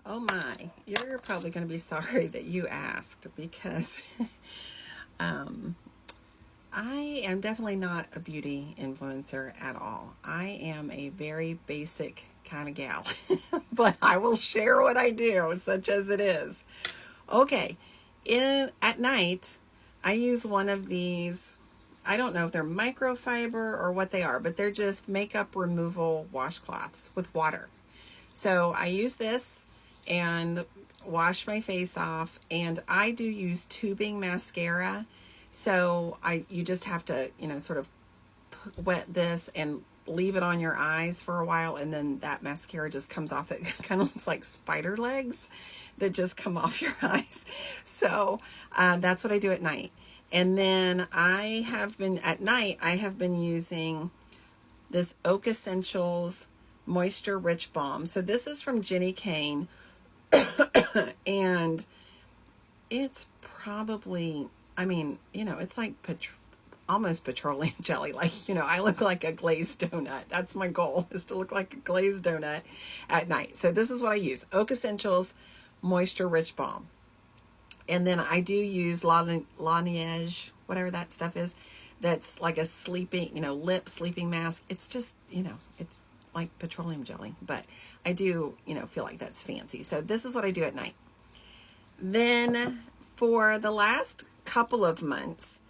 Oh my, you're probably going to be sorry that you asked because I am definitely not a beauty influencer at all. I am a very basic kind of gal, but I will share what I do, such as it is. Okay, in at night, I use one of these. I don't know if they're microfiber or what they are, but they're just makeup removal washcloths with water. So I use this and wash my face off, and I do use tubing mascara. So you just have to, sort of wet this and leave it on your eyes for a while, and then that mascara just comes off. It kind of looks like spider legs that just come off your eyes. So that's what I do at night. And then I have been using this Oak Essentials Moisture Rich Balm. So this is from Jenny Kane, and it's probably, it's like almost petroleum jelly. Like, I look like a glazed donut. That's my goal, is to look like a glazed donut at night. So this is what I use. Oak Essentials Moisture Rich Balm. And then I do use Laneige, whatever that stuff is. That's like a sleeping, lip sleeping mask. It's just, it's like petroleum jelly. But I do, feel like that's fancy. So this is what I do at night. Then for the last couple of months,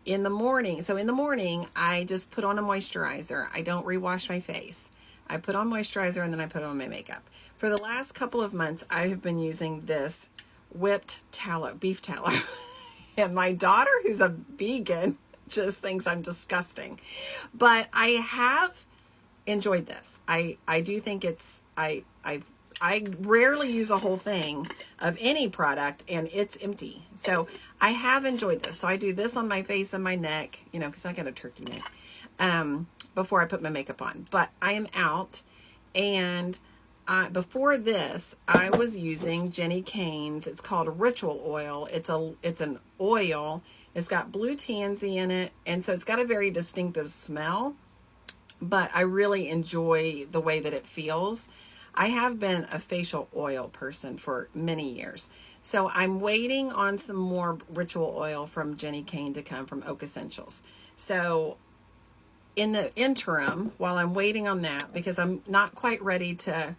in the morning, I just put on a moisturizer. I don't rewash my face. I put on moisturizer and then I put on my makeup. For the last couple of months, I have been using this whipped tallow, beef tallow. And my daughter, who's a vegan, just thinks I'm disgusting. But I have enjoyed this. I do think I rarely use a whole thing of any product and it's empty. So I have enjoyed this. So I do this on my face and my neck, because I got a turkey neck, before I put my makeup on. But I am out, and before this, I was using Jenny Kane's. It's called Ritual Oil. It's an oil. It's got blue tansy in it, and so it's got a very distinctive smell. But I really enjoy the way that it feels. I have been a facial oil person for many years. So I'm waiting on some more ritual oil from Jenny Kane to come from Oak Essentials. So in the interim, while I'm waiting on that, because I'm not quite ready to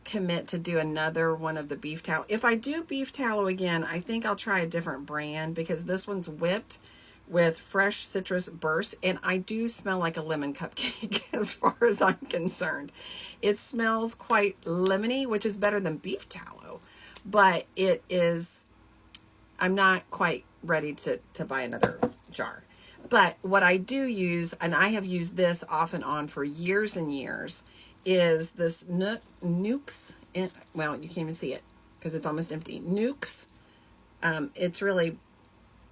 commit to do another one of the beef tallow. If I do beef tallow again, I think I'll try a different brand, because this one's whipped with fresh citrus burst, and I do smell like a lemon cupcake as far as I'm concerned. It smells quite lemony, which is better than beef tallow, but I'm not quite ready to buy another jar. But what I do use, and I have used this off and on for years and years, is this Nukes. Well, you can't even see it because it's almost empty. Nukes. It's really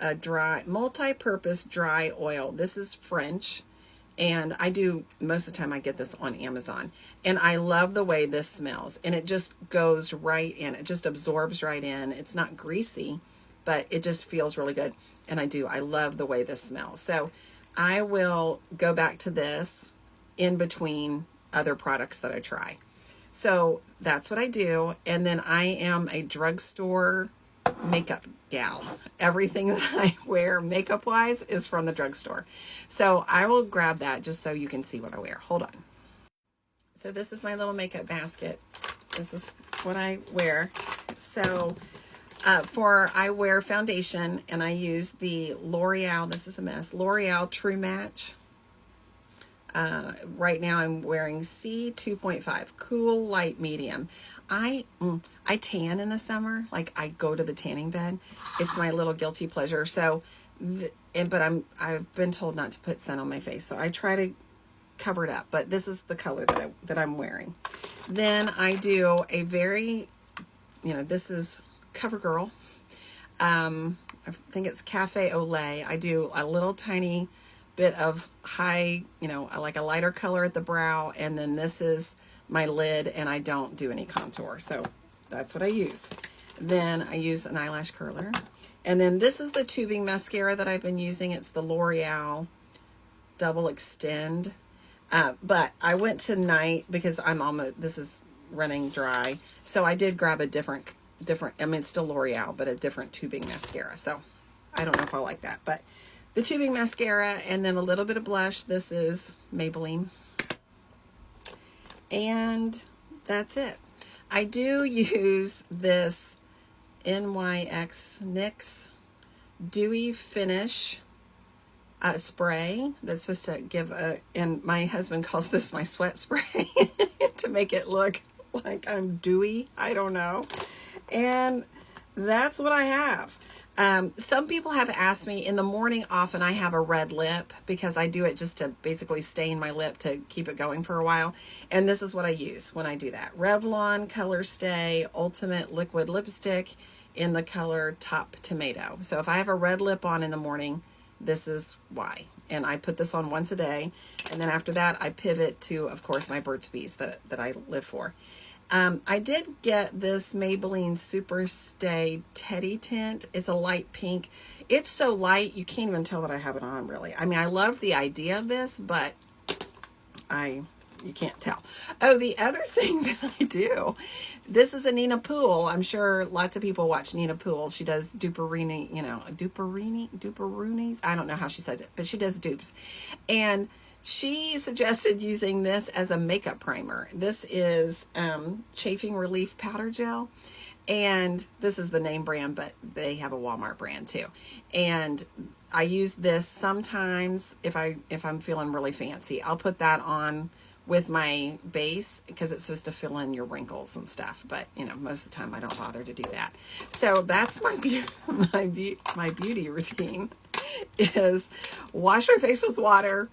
a dry, multi-purpose dry oil. This is French, and most of the time I get this on Amazon, and I love the way this smells, and it just goes right in. It just absorbs right in. It's not greasy, but it just feels really good, and I love the way this smells. So I will go back to this in between other products that I try. So that's what I do. And then I am a drugstore makeup gal. Everything that I wear makeup wise is from the drugstore. So I will grab that just so you can see what I wear. Hold on. So this is my little makeup basket. This is what I wear. So I wear foundation, and I use the L'Oreal, this is a mess, L'Oreal True Match. Right now I'm wearing C 2.5, cool light medium. I tan in the summer. Like, I go to the tanning bed. It's my little guilty pleasure. So, but I've been told not to put sun on my face, so I try to cover it up. But this is the color that I'm wearing. Then I do a very, this is CoverGirl. I think it's Cafe au Lait. I do a little tiny bit of high, like a lighter color at the brow, and then this is my lid, and I don't do any contour. So that's what I use. Then I use an eyelash curler. And then this is the tubing mascara that I've been using. It's the L'Oreal Double Extend. But I went tonight because this is running dry. So I did grab a different, I mean, it's still L'Oreal, but a different tubing mascara. So I don't know if I like that, but the tubing mascara and then a little bit of blush. This is Maybelline. And that's it. I do use this NYX Dewy Finish spray that's supposed to give and my husband calls this my sweat spray to make it look like I'm dewy. I don't know. And that's what I have. Some people have asked me in the morning, often I have a red lip because I do it just to basically stain my lip to keep it going for a while. And this is what I use when I do that. Revlon Color Stay Ultimate Liquid Lipstick in the color Top Tomato. So if I have a red lip on in the morning, this is why. And I put this on once a day. And then after that, I pivot to, of course, my Burt's Bees that I live for. I did get this Maybelline Super Stay Teddy Tint. It's a light pink. It's so light, you can't even tell that I have it on, really. I mean, I love the idea of this, but you can't tell. Oh, the other thing that I do, this is a Nina Poole. I'm sure lots of people watch Nina Poole. She does duperini, duperoonies. I don't know how she says it, but she does dupes. And she suggested using this as a makeup primer. This is Chafing Relief Powder Gel. And this is the name brand, but they have a Walmart brand too. And I use this sometimes if I'm feeling really fancy. I'll put that on with my base because it's supposed to fill in your wrinkles and stuff. But, most of the time I don't bother to do that. So that's my beauty routine is wash my face with water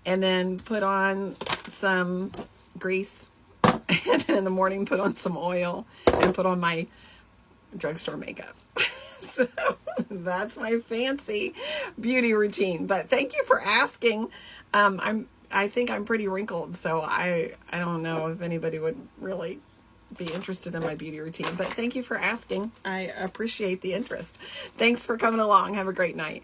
and then put on some grease. And then in the morning, put on some oil and put on my drugstore makeup. So that's my fancy beauty routine. But thank you for asking. I think I'm pretty wrinkled, so I don't know if anybody would really be interested in my beauty routine. But thank you for asking. I appreciate the interest. Thanks for coming along. Have a great night.